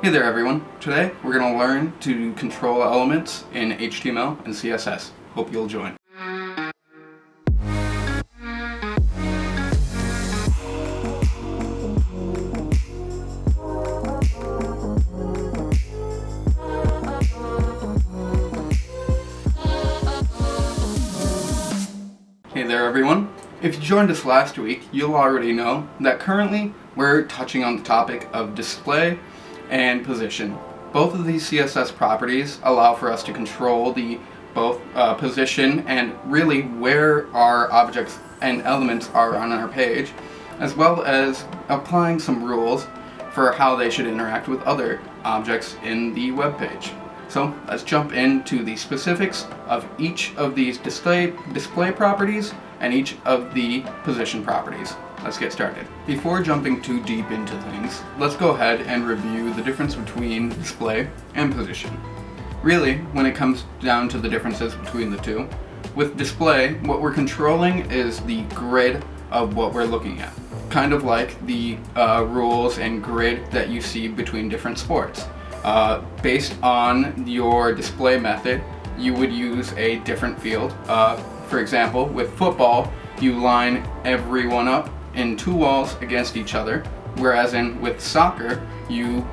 Hey there everyone. Today we're going to learn to control elements in HTML and CSS. Hope you'll join. Hey there everyone. If you joined us last week, you'll already know that currently we're touching on the topic of display and position. Both of these CSS properties allow for us to control both position and really where our objects and elements are on our page, as well as applying some rules for how they should interact with other objects in the web page. So let's jump into the specifics of each of these display properties and each of the position properties. Let's get started. Before jumping too deep into things, let's go ahead and review the difference between display and position. Really, when it comes down to the differences between the two, with display, what we're controlling is the grid of what we're looking at. Kind of like the rules and grid that you see between different sports. Based on your display method, you would use a different field. For example, with football, you line everyone up in two walls against each other, whereas with soccer, you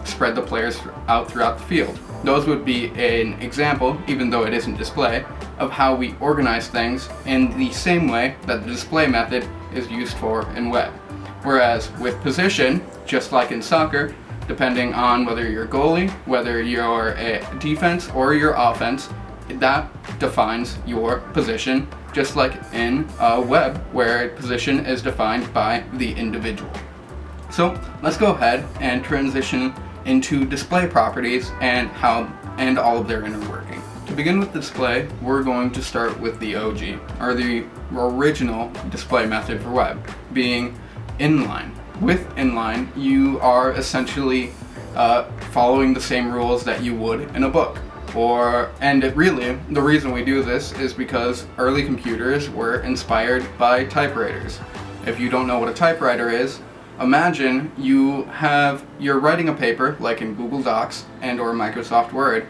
spread the players out throughout the field. Those would be an example, even though it isn't display, of how we organize things in the same way that the display method is used for in web. Whereas with position, just like in soccer, depending on whether you're a goalie, whether you're a defense or your offense, that defines your position, just like in web, where position is defined by the individual. So let's go ahead and transition into display properties and all of their inner working. To begin with display, we're going to start with the OG, or the original display method for web, being inline. With inline, you are essentially following the same rules that you would in a book. The reason we do this is because early computers were inspired by typewriters. If you don't know what a typewriter is, imagine you're writing a paper like in Google Docs and or Microsoft Word,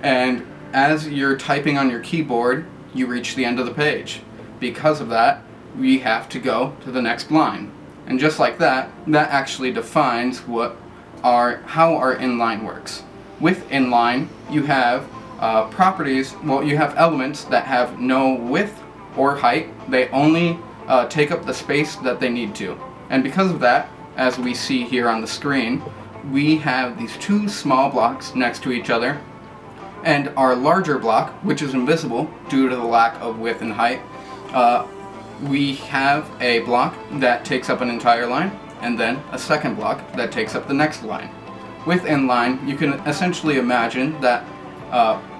and as you're typing on your keyboard, you reach the end of the page. Because of that, we have to go to the next line. And just like that actually defines how our inline works. With inline, you have you have elements that have no width or height. They only take up the space that they need to. And because of that, as we see here on the screen, we have these two small blocks next to each other, and our larger block, which is invisible due to the lack of width and height, we have a block that takes up an entire line, and then a second block that takes up the next line. With inline, you can essentially imagine that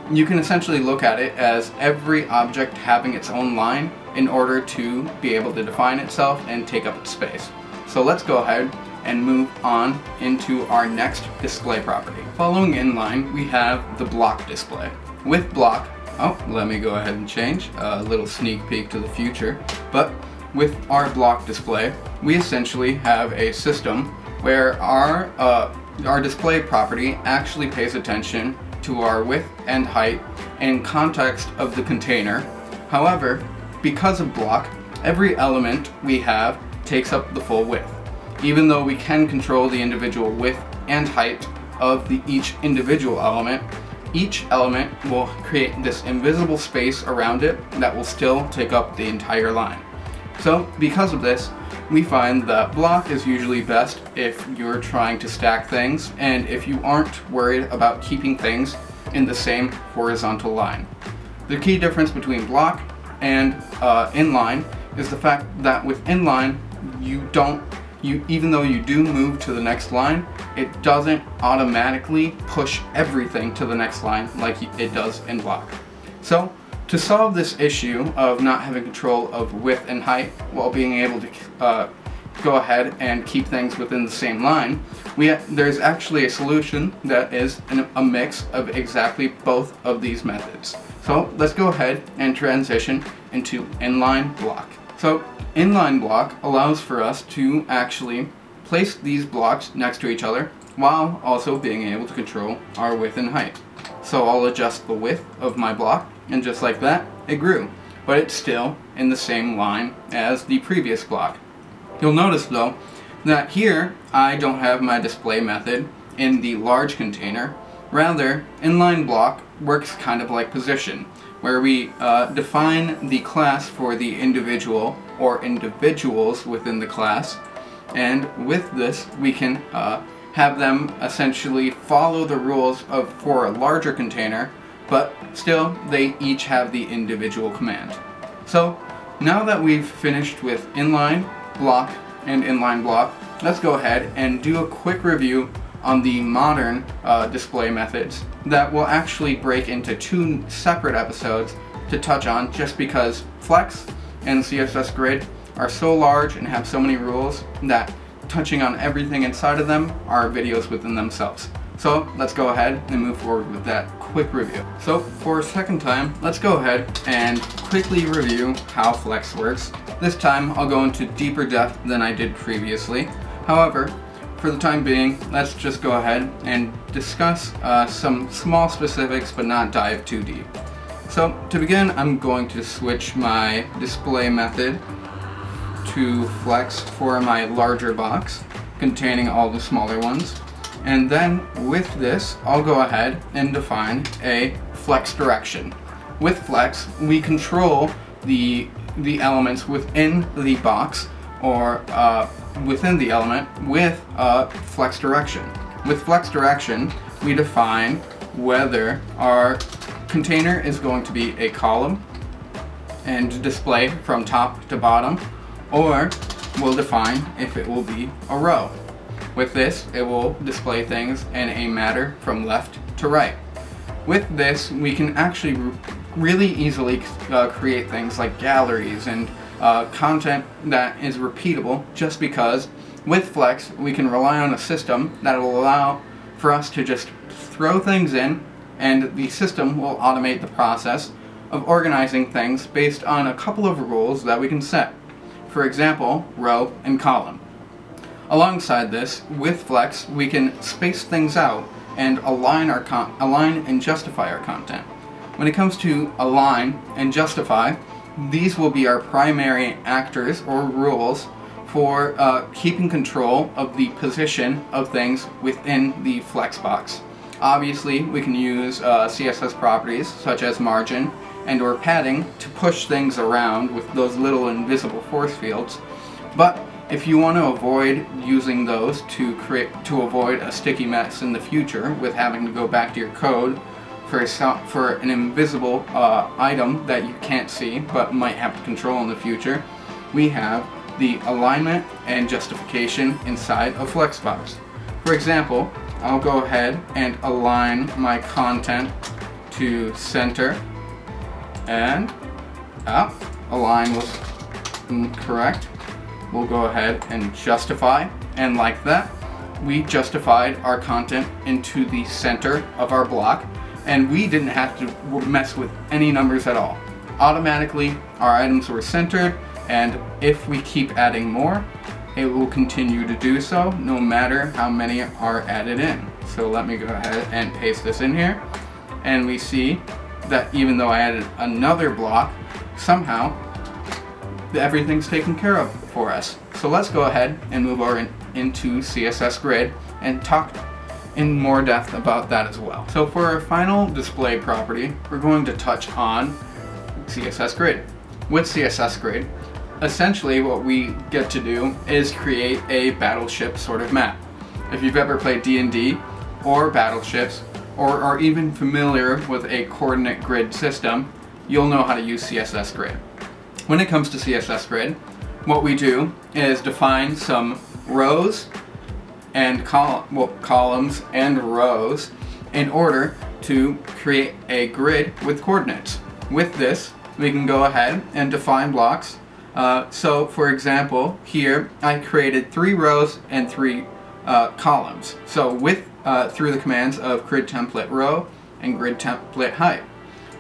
you can essentially look at it as every object having its own line in order to be able to define itself and take up its space. So let's go ahead and move on into our next display property. Following inline, we have the block display. With block, let me go ahead and change, a little sneak peek to the future. But with our block display, we essentially have a system where our display property actually pays attention to our width and height in context of the container. However, because of block, every element we have takes up the full width. Even though we can control the individual width and height of each individual element, each element will create this invisible space around it that will still take up the entire line. So because of this, we find that block is usually best if you're trying to stack things and if you aren't worried about keeping things in the same horizontal line. The key difference between block and inline is the fact that with inline, even though you do move to the next line, it doesn't automatically push everything to the next line like it does in block. So to solve this issue of not having control of width and height while being able to go ahead and keep things within the same line, there's actually a solution that is a mix of exactly both of these methods. So let's go ahead and transition into inline block. So inline block allows for us to actually place these blocks next to each other while also being able to control our width and height. So I'll adjust the width of my block, and just like that, it grew. But it's still in the same line as the previous block. You'll notice though that here I don't have my display method in the large container. Rather, inline block works kind of like position, where we define the class for the individual or individuals within the class, and with this we can have them essentially follow the rules for a larger container, but still they each have the individual command. So now that we've finished with inline block and inline block, let's go ahead and do a quick review on the modern display methods that will actually break into 2 separate episodes to touch on, just because Flex and CSS Grid are so large and have so many rules that touching on everything inside of them are videos within themselves. So let's go ahead and move forward with that quick review. So for a second time, let's go ahead and quickly review how Flex works. This time I'll go into deeper depth than I did previously. However, for the time being, let's just go ahead and discuss some small specifics but not dive too deep. So to begin, I'm going to switch my display method to Flex for my larger box containing all the smaller ones. And then with this, I'll go ahead and define a Flex direction. With Flex, we control the elements within the box or within the element with Flex direction. With Flex direction, we define whether our container is going to be a column and display from top to bottom, or we'll define if it will be a row. With this, it will display things in a matter from left to right. With this, we can actually really easily create things like galleries and content that is repeatable, just because with Flex we can rely on a system that will allow for us to just throw things in, and the system will automate the process of organizing things based on a couple of rules that we can set. For example, row and column. Alongside this, with Flex, we can space things out and align and justify our content. When it comes to align and justify, these will be our primary actors or rules for keeping control of the position of things within the Flex box. Obviously, we can use CSS properties such as margin and or padding to push things around with those little invisible force fields. But if you want to avoid using those to avoid a sticky mess in the future with having to go back to your code for an invisible item that you can't see but might have to control in the future, we have the alignment and justification inside of Flexbox. For example, I'll go ahead and align my content to center, and align was incorrect. We'll go ahead and justify, and like that, we justified our content into the center of our block, and we didn't have to mess with any numbers at all. Automatically, our items were centered, and if we keep adding more, it will continue to do so no matter how many are added in. So let me go ahead and paste this in here, and we see that even though I added another block, somehow everything's taken care of for us. So let's go ahead and move over into CSS Grid and talk in more depth about that as well. So for our final display property, we're going to touch on CSS Grid. With CSS Grid, essentially what we get to do is create a battleship sort of map. If you've ever played D&D or battleships, or are even familiar with a coordinate grid system, you'll know how to use CSS Grid. When it comes to CSS Grid, what we do is define some rows and columns and rows in order to create a grid with coordinates. With this, we can go ahead and define blocks. So for example, here I created 3 rows and 3 columns. So through the commands of grid template row and grid template height.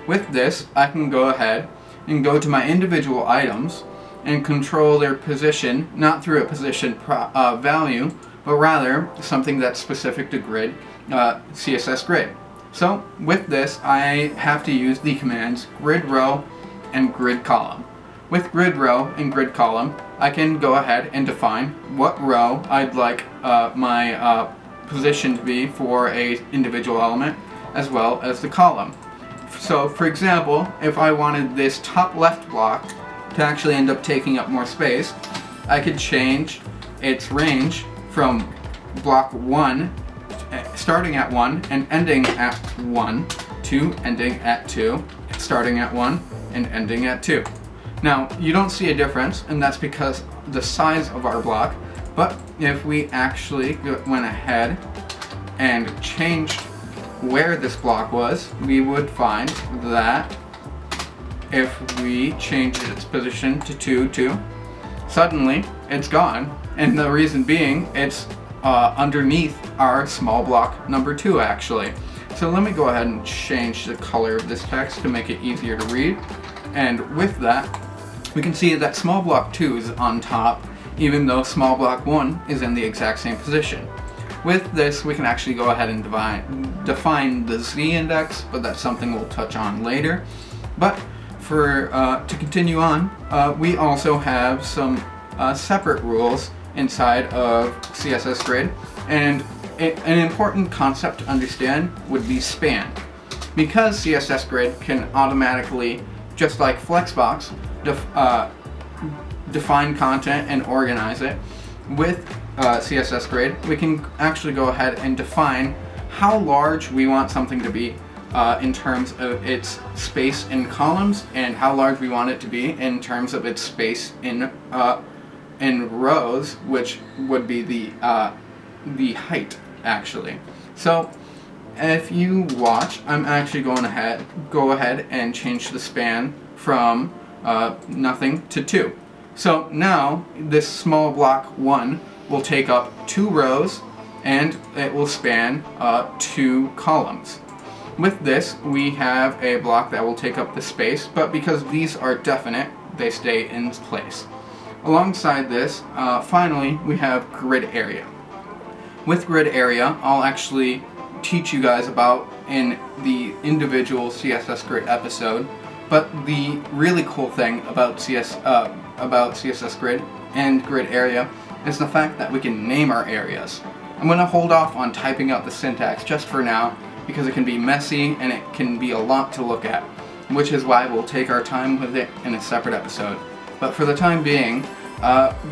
With this, I can go ahead and go to my individual items and control their position, not through a position value, but rather something that's specific to Grid, CSS Grid. So with this, I have to use the commands grid row and grid column. With grid row and grid column, I can go ahead and define what row I'd like my position to be for a individual element, as well as the column. So for example, if I wanted this top left block to actually end up taking up more space, I could change its range from block 1, starting at 1 and ending at 1, to ending at 2, starting at 1 and ending at 2. Now, you don't see a difference, and that's because the size of our block, but if we actually went ahead and changed where this block was, we would find that if we changed its position to 2, 2, suddenly it's gone, and the reason being it's underneath our small block number 2 actually. So let me go ahead and change the color of this text to make it easier to read, and with that we can see that small block 2 is on top, even though small block 1 is in the exact same position. With this, we can actually go ahead and define the z-index, but that's something we'll touch on later. But to continue on, we also have some separate rules inside of CSS Grid, and an important concept to understand would be span. Because CSS Grid can automatically, just like Flexbox, define content and organize it, with CSS Grid, we can actually go ahead and define how large we want something to be in terms of its space in columns, and how large we want it to be in terms of its space in rows, which would be the height actually. So if you watch, I'm actually go ahead and change the span from nothing to 2. So now this small block 1 will take up 2 rows, and it will span 2 columns. With this, we have a block that will take up the space, but because these are definite, they stay in place. Alongside this, finally, we have grid area. With grid area, I'll actually teach you guys about in the individual CSS Grid episode, but the really cool thing about CSS Grid and grid area is the fact that we can name our areas. I'm going to hold off on typing out the syntax just for now, because it can be messy and it can be a lot to look at, which is why we'll take our time with it in a separate episode. But for the time being,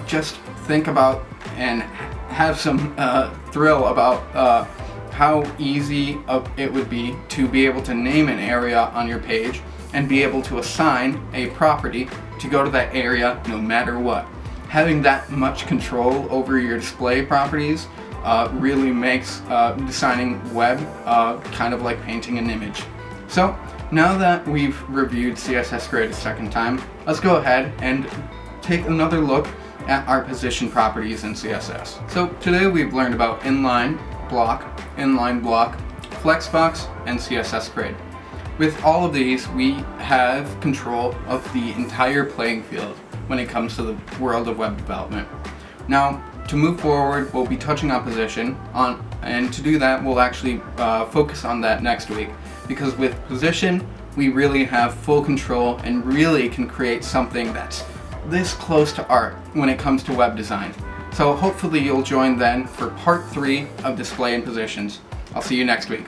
just think about and have some thrill about how easy it would be to be able to name an area on your page and be able to assign a property to go to that area no matter what. Having that much control over your display properties really makes designing web kind of like painting an image. So now that we've reviewed CSS Grid a second time, let's go ahead and take another look at our position properties in CSS. So today we've learned about inline block, Flexbox, and CSS Grid. With all of these, we have control of the entire playing field when it comes to the world of web development. Now, to move forward, we'll be touching on position, and to do that, we'll actually focus on that next week, because with position, we really have full control and really can create something that's this close to art when it comes to web design. So hopefully you'll join then for part 3 of display and positions. I'll see you next week.